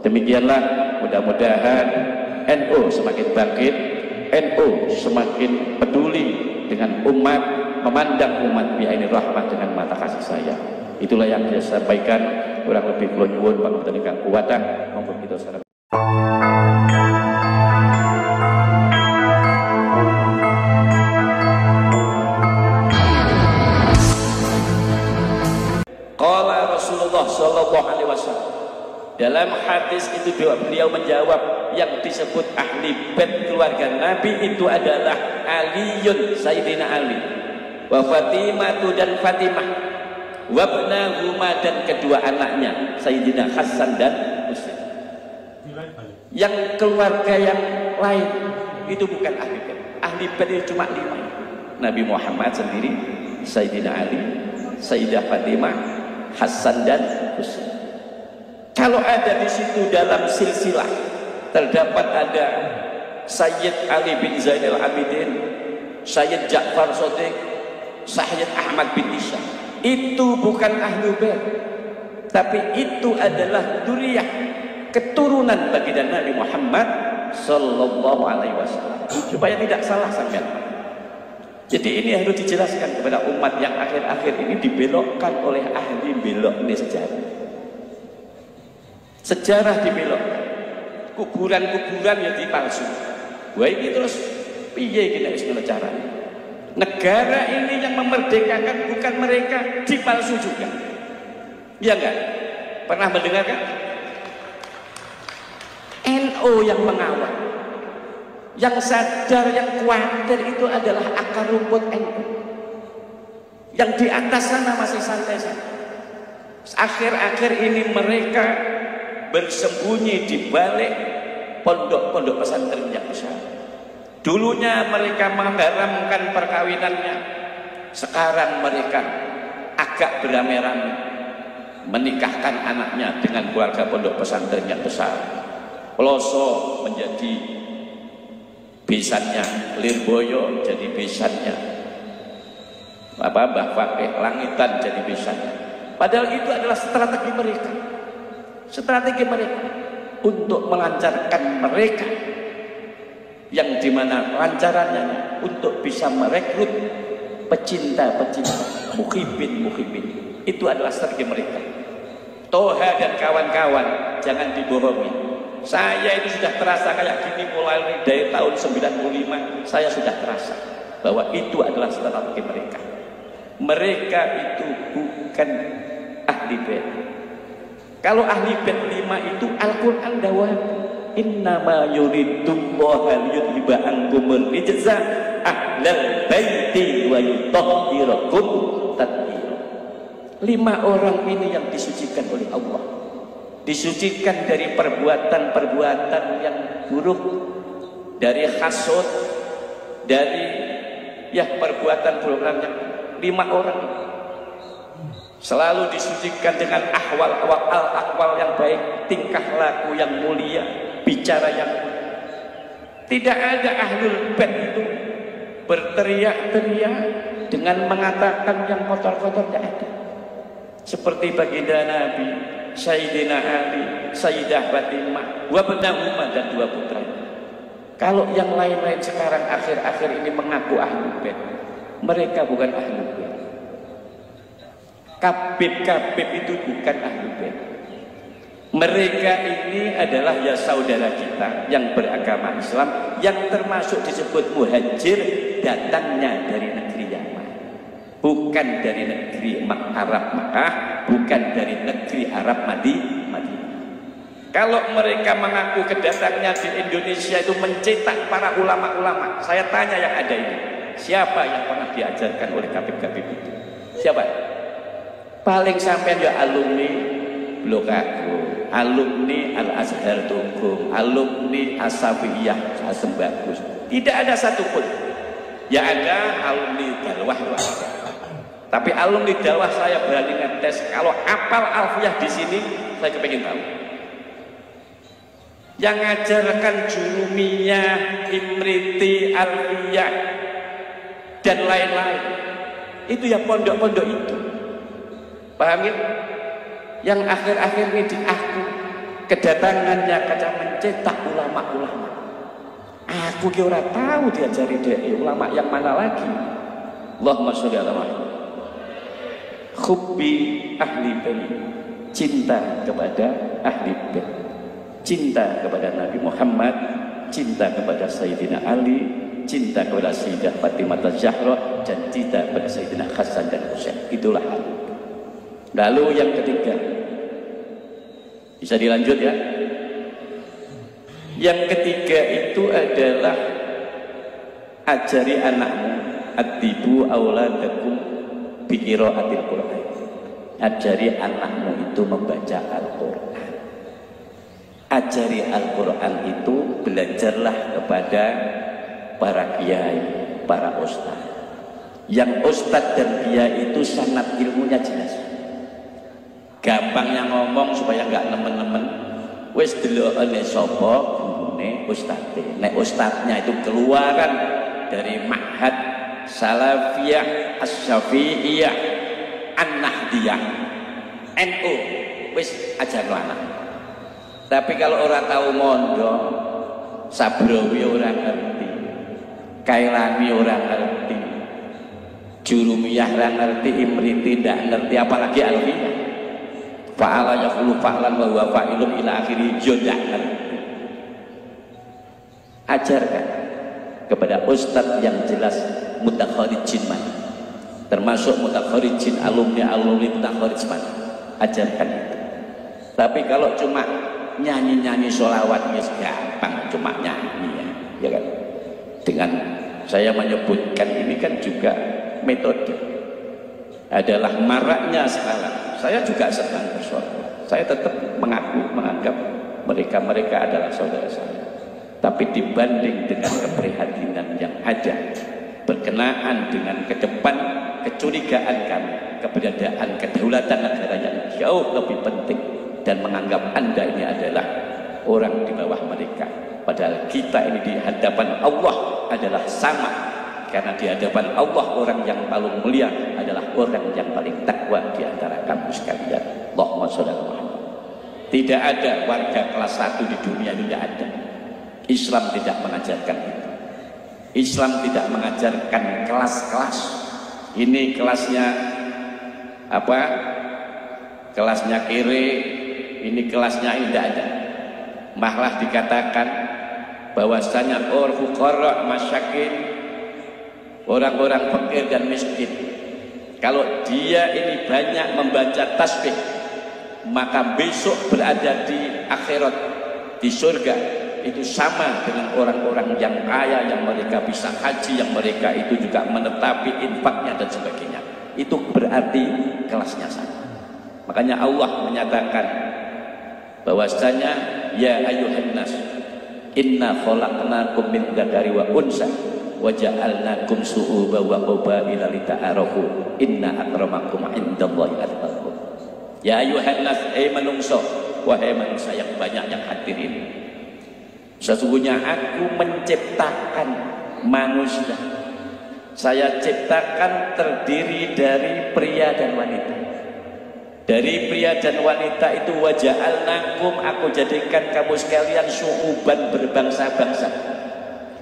Demikianlah mudah-mudahan NU semakin bangkit, NU semakin peduli dengan umat, memandang umat bi'ainir rahmah dengan mata kasih sayang. Itulah yang saya sampaikan, kurang lebih kula nyuwun pangapunten ingkang kuwatah, monggo kita salam. Qala Rasulullah sallallahu alaihi wasallam, dalam hadis itu beliau menjawab, yang disebut ahli bait keluarga Nabi itu adalah Aliyun, Sayyidina Ali, wa Fatimah dan Fatimah, wa ibnahuma dan kedua anaknya Sayyidina Hasan dan Husain. Yang keluarga yang lain itu bukan ahli bait. Ahli bait itu cuma 5. Nabi Muhammad sendiri, Sayyidina Ali, Sayyidah Fatimah, Hasan dan Husain. Kalau ada di situ dalam silsilah terdapat ada Sayyid Ali bin Zainal Abidin, Sayyid Ja'far Shadiq, Sayyid Ahmad bin Isa, itu bukan ahlu bait, tapi itu adalah dzurriyyah, keturunan baginda Nabi Muhammad sallallahu alaihi wasallam, supaya tidak salah sampean. Jadi ini harus dijelaskan kepada umat yang akhir-akhir ini dibelokkan oleh ahli belok ini sejarah dibelokkan, kuburan-kuburan yang dipalsu. Wah ini terus piye kita istilah caranya? Negara ini yang memerdekakan bukan mereka, dipalsu juga. Iya enggak? Pernah mendengarkan? NU yang mengawal, yang sadar, yang khawatir itu adalah akar rumput NU. Yang di atas sana masih santai-santai. Akhir-akhir ini mereka bersembunyi di balik pondok-pondok pesantren yang besar. Dulunya mereka mengharamkan perkawinannya, sekarang mereka agak beramai-ramai menikahkan anaknya dengan keluarga pondok pesantren yang besar. Peloso menjadi besannya, Lirboyo jadi besannya, Mbah Fakih Langitan jadi besannya. Padahal itu adalah strategi mereka. Strategi mereka untuk melancarkan mereka, yang dimana lancarannya untuk bisa merekrut pecinta-pecinta, muhibin. Itu adalah strategi mereka. Toha dan kawan-kawan, jangan dibohongi. Saya itu sudah terasa kayak gini mulai dari tahun 95. Saya sudah terasa bahwa itu adalah strategi mereka. Mereka itu bukan ahli bait. Kalau ahli bait 5 itu Al-Quran dawuh, innama yuridullahu liyudhiba ankumur rijza ahlal baiti wa yutahhirakum tathira. 5 orang ini yang disucikan oleh Allah, disucikan dari perbuatan-perbuatan yang buruk, dari hasud, dari perbuatan program yang 5 orang selalu disucikan dengan akwal yang baik, tingkah laku yang mulia, bicara yang mulia. Tidak ada ahlul bait itu berteriak-teriak dengan mengatakan yang kotor-kotor, tidak ada. Seperti baginda Nabi, Sayyidina Ali, Sayyidah Fatimah, wa ibnahuma dan 2 putra. Kalau yang lain-lain sekarang akhir-akhir ini mengaku ahlul bait, mereka bukan ahlul bait. Kabib-kabib itu bukan ahli bait. Mereka ini adalah ya saudara kita yang beragama Islam, yang termasuk disebut muhajir, datangnya dari negeri Yaman, bukan dari negeri Arab Makkah, bukan dari negeri Arab Madinah. Kalau mereka mengaku kedatangannya di Indonesia itu mencetak para ulama-ulama, saya tanya yang ada ini, siapa yang pernah diajarkan oleh kabib-kabib itu? Siapa? Paling sampean ya alumni Blok Agung, alumni Al-Azhar Tugung, alumni As-Safiyah Asem Bagus. Tidak ada satupun. Ya ada alumni Dalwah, tapi alumni Dalwah saya berani ngetes, kalau apal alfiyah di sini saya kepengin tahu. Yang ngajarkan Jurumiyah, Imriti, Alfiyah dan lain-lain, itu ya pondok-pondok itu. Paham ya? Yang akhir-akhir ini diaku kedatangannya kadang mencetak ulama-ulama. Aku kira tahu diajari dia ulama yang mana lagi. Allahumma sholli ala Muhammad. Hubbi ahli bait, cinta kepada ahli bait, cinta kepada Nabi Muhammad, cinta kepada Sayyidina Ali, cinta kepada Sayyidah Fatimah Az-Zahra, dan cinta kepada Sayyidina Hasan dan Husain. Itulah. Lalu yang ketiga, bisa dilanjut ya. Yang ketiga itu adalah ajari anakmu adibu auladakum bi qiraatil Qur'an. Ajari anakmu itu membaca Al-Qur'an. Ajari Al-Qur'an itu belajarlah kepada para kiai, para ustaz. Yang ustaz dan kiai itu sanad ilmunya jelas. Gampangnya ngomong supaya enggak nemen-nemen. Wis delokane sapa gurune ustaz. Nek ustaznya itu keluaran dari Ma'had Salafiyah As-Syafi'iyah An-Nahdiyah NU, wis ajarno anak. Tapi kalau orang tahu mondok, Sabrawi orang ngerti, Kailani orang ngerti, Jurumiyah orang ngerti, Imriti tidak ngerti, apalagi Alfiyah. Fa'ala yaqulu fa'lan wa huwa fa'ilun ila akhiri tidak ngerti. Ajarkan kepada ustadz yang jelas mutakharijin man, termasuk mutakharijin alumni mutakharij man. Ajarkan itu. Tapi kalau cuma nyanyi-nyanyi sholawat ya gampang, cuma nyanyi ya kan. Dengan saya menyebutkan ini kan juga metode adalah maraknya sekarang. Saya juga sedang bersolat. Saya tetap menganggap mereka adalah saudara saya. Tapi dibanding dengan keprihatinan yang ada berkenaan dengan ke depan kecurigaan kami, keberadaan kedaulatan negara yang jauh lebih penting, dan menganggap Anda ini adalah orang di bawah mereka, padahal kita ini di hadapan Allah adalah sama, karena di hadapan Allah orang yang paling mulia adalah orang yang paling takwa di antara kamu sekalian. Allahumma sholli ala Muhammad. Tidak ada warga kelas 1 di dunia itu, tidak ada. Islam tidak mengajarkan itu. Islam tidak mengajarkan kelas-kelas. Ini kelasnya apa? Kelasnya kiri, ini kelasnya ini, tidak ada. Malah dikatakan bahwasanya orang fuqara masyakin, orang-orang fakir dan miskin, kalau dia ini banyak membaca tasbih, maka besok berada di akhirat, di surga, itu sama dengan orang-orang yang kaya, yang mereka bisa haji, yang mereka itu juga menetapi infaknya dan sebagainya. Itu berarti kelasnya sama. Makanya Allah menyatakan bahwasanya ya ayyuhan nas inna khalaqnakum min dzakari wa unsa wa ja'alnakum syu'uban wa qabaila lita'arafu inna akramakum indallahi atqakum. Ya ayyuhan nas, manungsa, wahai manusia yang banyak yang hadirin, sesungguhnya aku menciptakan manusia. Saya ciptakan terdiri dari pria dan wanita. Dari pria dan wanita itu waja'alnakum, aku jadikan kamu sekalian syu'uban, berbangsa-bangsa,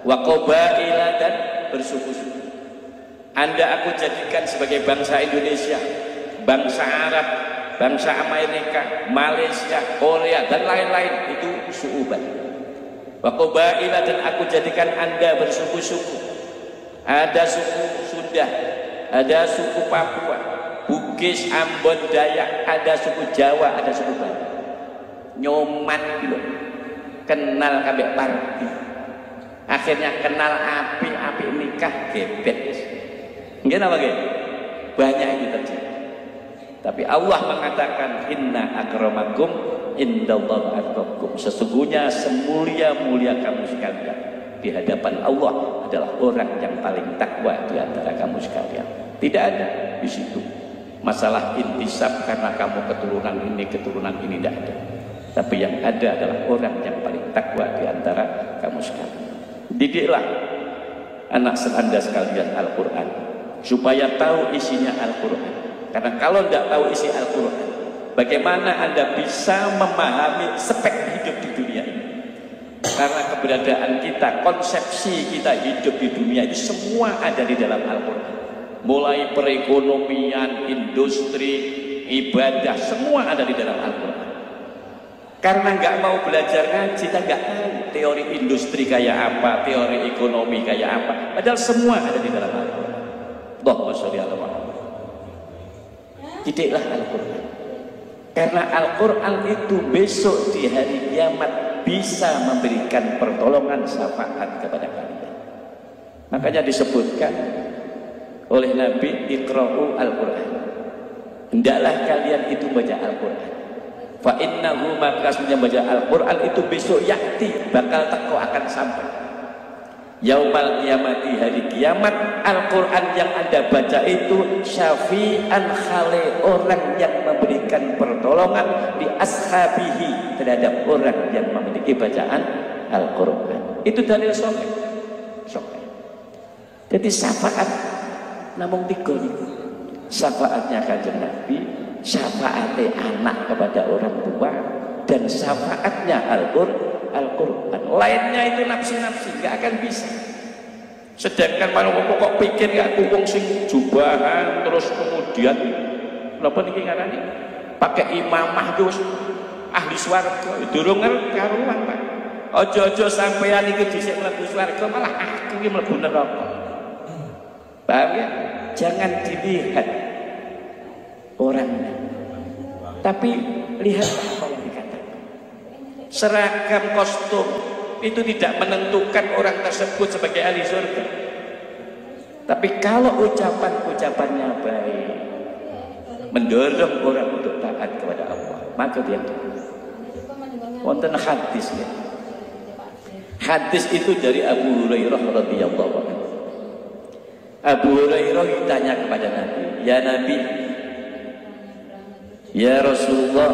wa qabaila, dan bersuku-suku. Anda aku jadikan sebagai bangsa Indonesia, bangsa Arab, bangsa Amerika, Malaysia, Korea, dan lain-lain. Itu syu'uban. Wa qabaila, dan aku jadikan Anda bersuku-suku. Ada suku Sunda, ada suku Papua, Bugis, Ambon, Dayak, ada suku Jawa, ada suku Bali. Nyoman gitu, kenal kabeh parti. Akhirnya kenal api nikah gebet. Nggih napa nggih? Banyak itu terjadi. Tapi Allah mengatakan inna akramakum indallahi atqakum. Sesungguhnya semulia-mulia kamu sekalian di hadapan Allah adalah orang yang paling takwa di antara kamu sekalian. Tidak ada di situ masalah intisab karena kamu keturunan ini tidak ada. Tapi yang ada adalah orang yang paling takwa di antara kamu sekalian. Didiklah anak Anda sekalian Al-Quran supaya tahu isinya Al-Quran. Karena kalau tidak tahu isi Al-Quran, Bagaimana Anda bisa memahami spek hidup di dunia ini? Karena keberadaan kita, konsepsi kita hidup di dunia itu semua ada di dalam Al-Quran. Mulai perekonomian, industri, ibadah, semua ada di dalam Al-Quran. Karena nggak mau belajar ngaji, kita nggak tahu teori industri kayak apa, teori ekonomi kayak apa. Padahal semua ada di dalam Al-Quran. Allahumma sholli ala Muhammad. Didiklah Al-Quran. Karena Al-Quran itu besok di hari kiamat bisa memberikan pertolongan syafaat kepada kalian. Makanya disebutkan oleh Nabi, Iqra'u Al-Quran. Hendaklah kalian itu baca Al-Quran. Fa innahu maka baca Al-Quran itu besok yakti, bakal teko akan sampai. Yaumal kiamati, hari kiamat, Al-Quran yang Anda baca itu syafi'an khale, orang yang memberikan pertolongan di ashabihi, terhadap orang yang memiliki bacaan Al-Quran. Itu dalil sahih. Jadi syafaat namun tiga itu. Syafaatnya Kanjeng Nabi, syafaatnya anak kepada orang tua, dan syafaatnya Al-Quran. Lainnya itu nafsi-nafsi, gak akan bisa. Sedangkan manusia kok pikir gak kuwung sing jubahan terus kemudian napa niki ngarani pakai imamah terus ahli swarga, durung karuan Pak. Aja-aja sampean iki dhisik mlebu swarga malah aku iki mlebu neraka. Paham ya? Jangan dilihat orangnya, tapi lihat apa yang dikatakan. Seragam kostum itu tidak menentukan orang tersebut sebagai ahli surga. Tapi kalau ucapan-ucapannya baik, mendorong orang untuk taat kepada Allah, maka dia wonten hadis ya. Hadis itu dari Abu Hurairah radhiyallahu anhu. Abu Hurairah ditanya kepada Nabi, "Ya Nabi, ya Rasulullah,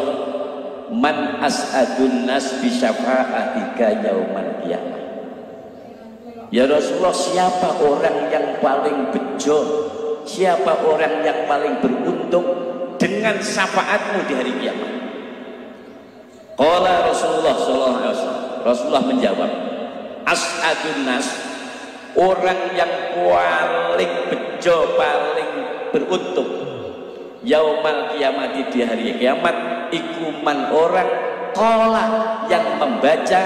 man as'adun nas bi syafa'atika yaumal qiyamah?" Ya Rasulullah, siapa orang yang paling bejo, siapa orang yang paling beruntung dengan syafaatmu di hari kiamat? Qala Rasulullah sallallahu alaihi wasallam, Rasulullah menjawab, as'adun nas, orang yang paling bejo, paling beruntung yaumal kiamati, di hari kiamat, ikuman orang qala, yang membaca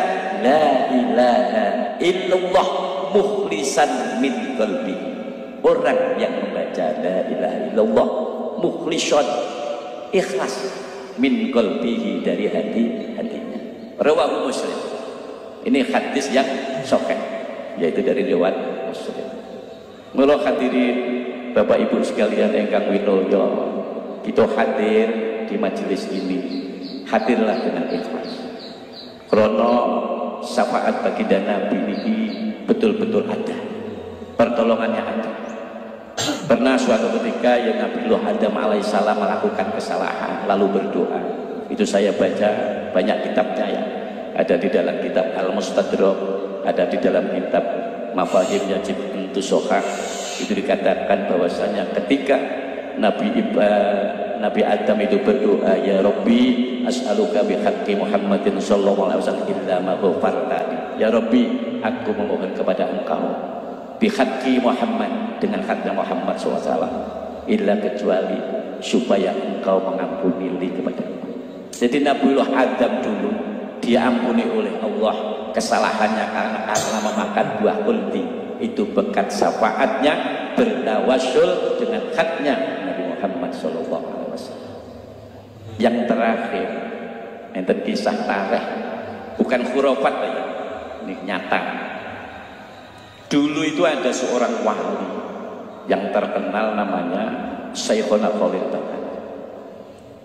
la ilaha illallah mukhlisan min qalbi, orang yang membaca la ilaha illallah mukhlisan, ikhlas, min qalbihi, dari hatinya. Rawahu Muslim. Ini hadis yang sahih, yaitu dari riwayat Muslim. Mula hadirin Bapak Ibu sekalian ingkang winulya, kita hadir di majelis ini, hadirlah dengan ikhlas. Karena syafaat baginda Nabi ini betul-betul ada, pertolongannya ada. Pernah suatu ketika yang Nabi Adam alaihissalam melakukan kesalahan lalu berdoa. Itu saya baca banyak kitabnya ya. Ada di dalam kitab Al-Mustadrak, ada di dalam kitab Mafahim Yajib Intusohah. Itu dikatakan bahwasanya ketika Nabi Adam itu berdoa, ya Rabbi as'aluka bihaqqi Muhammadin sallallahu alaihi wasallam illa ma ghafartani. Ya Rabbi, aku memohon kepada Engkau bihaqqi Muhammad, dengan haknya Muhammad SAW, illa, kecuali supaya Engkau mengampuni kepada aku. Jadi Nabiullah Adam dulu diampuni oleh Allah kesalahannya karena memakan buah kulti. Itu berkat syafaatnya, bertawassul dengan haknya Nabi Muhammad SAW. Yang terakhir, enten kisah tarikh, bukan khurafat ya, ini nyata. Dulu itu ada seorang wali yang terkenal, namanya Syekhona Khalil Bangkalan.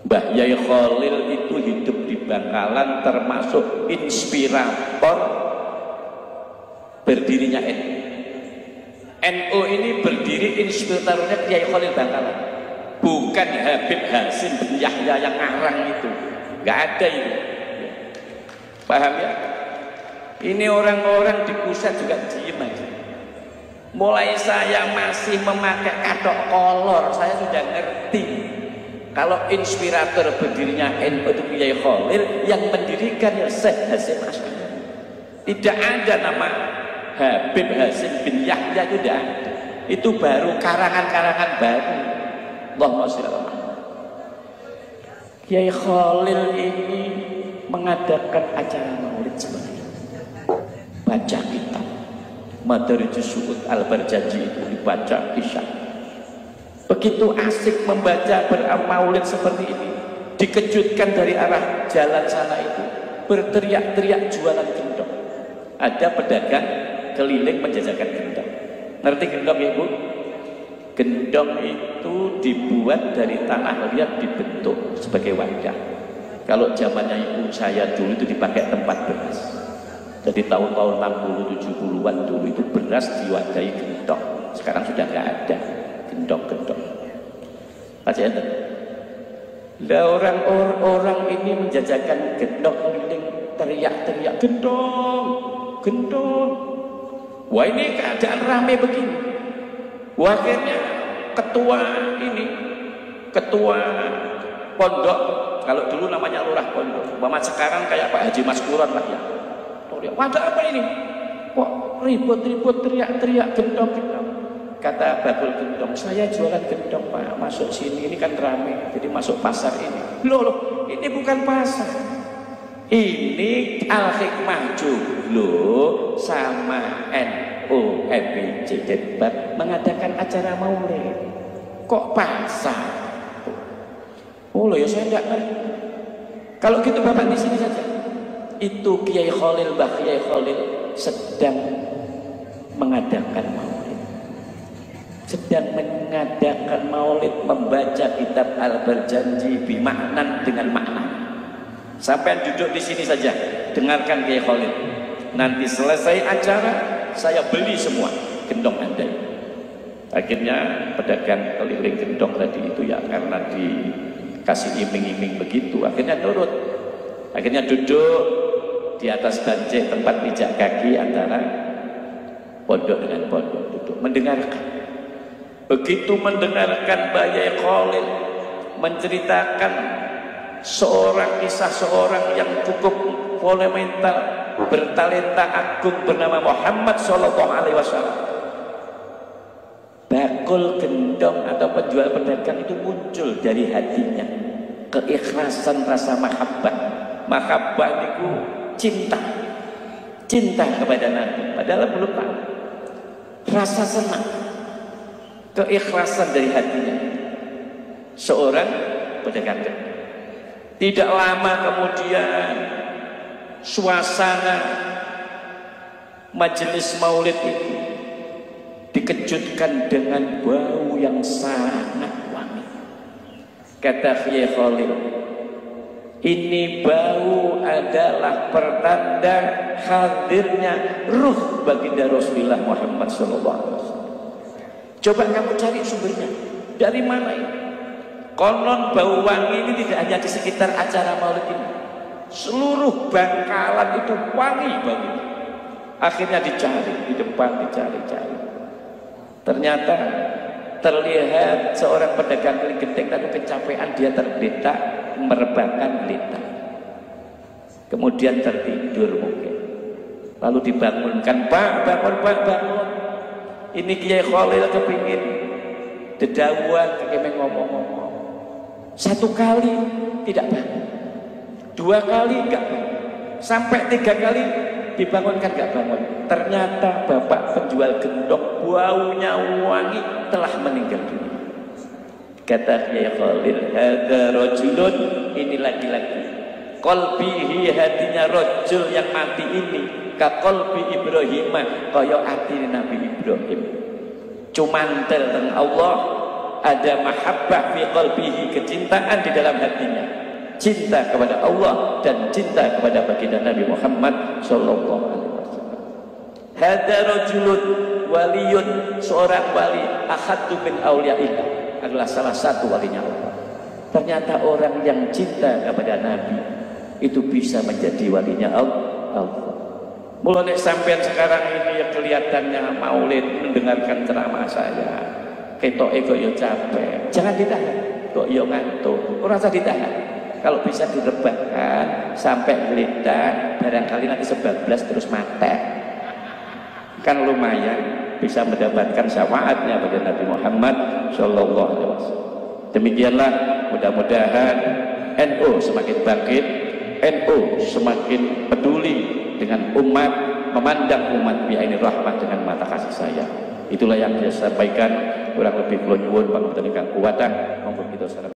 Mbah Yai Khalil itu hidup di Bangkalan, termasuk inspirator berdirinya NU. NU ini berdiri inspiratornya Kiai Khalil Bangkalan, bukan Habib Hasim bin Yahya yang ngarang itu, nggak ada itu. Paham ya? Ini orang-orang di pusat juga diem aja. Mulai saya masih memakai katok kolor, saya sudah ngerti Kalau inspirator berdirinya NU itu Kiai Khalil, yang mendirikan ya Syekh Hasyim Asy'ari. Tidak ada nama Habib Hasyim bin Yahya, itu tidak ada. Itu baru karangan-karangan baru. Allahumma sholli ala Muhammad. Kiai Khalil ini mengadakan acara maulid seperti itu. Baca kitab Madarijus Su'ud Al-Barjanji itu dibaca isya. Begitu asik membaca bermaulid seperti ini, dikejutkan dari arah jalan sana itu berteriak-teriak jualan gendong. Ada pedagang keliling menjajakan gendong. Ngerti gendong ya Bu? Gendong itu dibuat dari tanah liat, dibentuk sebagai wadah. Kalau zamannya ibu saya dulu itu dipakai tempat beras. Jadi tahun-tahun 60-70-an dulu itu beras diwadahi gendong. Sekarang sudah nggak ada gendong-gendong. Pasien. Lah orang ini menjajakan gendong keliling, teriak-teriak gendong, gendong. Wah, ini keadaan ramai begini. Wah, akhirnya ketua pondok, kalau dulu namanya lurah pondok, umpama sekarang kayak Pak Haji Maskuron lah ya. Wah, ada apa ini? Kok ribut-ribut teriak-teriak gendong-gendong? Kata bakul gendong, saya jualan gendong Pak, masuk sini, ini kan rame, jadi masuk pasar ini. Loh, ini bukan pasar, ini Al-Hikmah Joglo sama NU MIJ Debat mengadakan acara maulid. Kok pasar? Oh loh ya, saya enggak ngerti. Kalau gitu Bapak di sini saja. Itu Kiai Khalil, Mbah Kiai Khalil sedang mengadakan maulid. Sedang mengadakan maulid, membaca kitab Al-Barjanji bimaknan dengan makna. Sampai duduk di sini saja, dengarkan Kiai Khalil. Nanti selesai acara, saya beli semua gendong Anda. Akhirnya pedagang keliling gendong tadi itu ya karena dikasih iming-iming begitu, akhirnya nurut. Akhirnya duduk di atas banjir tempat pijak kaki antara pondok dengan pondok, duduk mendengarkan. Begitu mendengarkan Kiai Khalil menceritakan kisah seorang yang cukup fundamental, bertalenta agung bernama Muhammad Sallallahu Alaihi Wasallam. Bakul gendong atau penjual pedagang itu muncul dari hatinya, keikhlasan rasa mahabbah itu cinta kepada Nabi, padahal belum tahu. Rasa senang, keikhlasan dari hatinya seorang pedagang gendong. Tidak lama kemudian suasana majelis maulid itu dikejutkan dengan bau yang sangat wangi. Kata Kiai Khalil, ini bau adalah pertanda hadirnya ruh baginda Rasulullah Muhammad SAW. Coba kamu cari sumbernya, dari mana ini? Konon bau wangi ini tidak hanya di sekitar acara maulid ini, seluruh Bangkalan itu wangi baunya. Akhirnya dicari di depan, dicari. Ternyata terlihat seorang pedagang keliling gendeng, tapi kecapean dia tergeletak merebahkan geletak, kemudian tertidur mungkin. Lalu dibangunkan, Pak, bangun. Ini Kiai Khalil kepingin dedauan, kepingin ngomong-ngomong. Satu kali tidak bangun, dua kali enggak bangun, sampai tiga kali dibangunkan enggak bangun. Ternyata bapak penjual gendong baunya wangi telah meninggal dunia. Kata Kiai Khalil, hadza rajulun, ini laki-laki, qalbihi, hatinya rajul yang mati ini ka qalbi Ibrahim, kaya hati Nabi Ibrahim. Cumantel teng Allah, ada mahabbah fi qalbihi, kecintaan di dalam hatinya, cinta kepada Allah dan cinta kepada baginda Nabi Muhammad sallallahu alaihi wasallam. Hadza rajulun waliyun, seorang wali, ahaddu min auliyaillah, adalah salah satu walinya Allah. Ternyata orang yang cinta kepada Nabi itu bisa menjadi walinya Allah. Mulai sampai sekarang ini yang kelihatannya maulid mendengarkan ceramah saya, ketok ego yo capek, jangan ditahan. kok yo ngantuk, ora usah ditahan. Kalau bisa direbahkan sampai geletak, barangkali nanti sebablas terus mati, kan lumayan bisa mendapatkan syafaatnya pada Nabi Muhammad Shallallahu Alaihi Wasallam. Demikianlah, mudah-mudahan NU semakin bangkit, NU semakin peduli dengan umat, memandang umat bi'ainir rahmah dengan mata kasih sayang. Itulah yang saya sampaikan, kurang lebih kula nyuwun pangapunten ingkang kuwatah, monggo kita salam.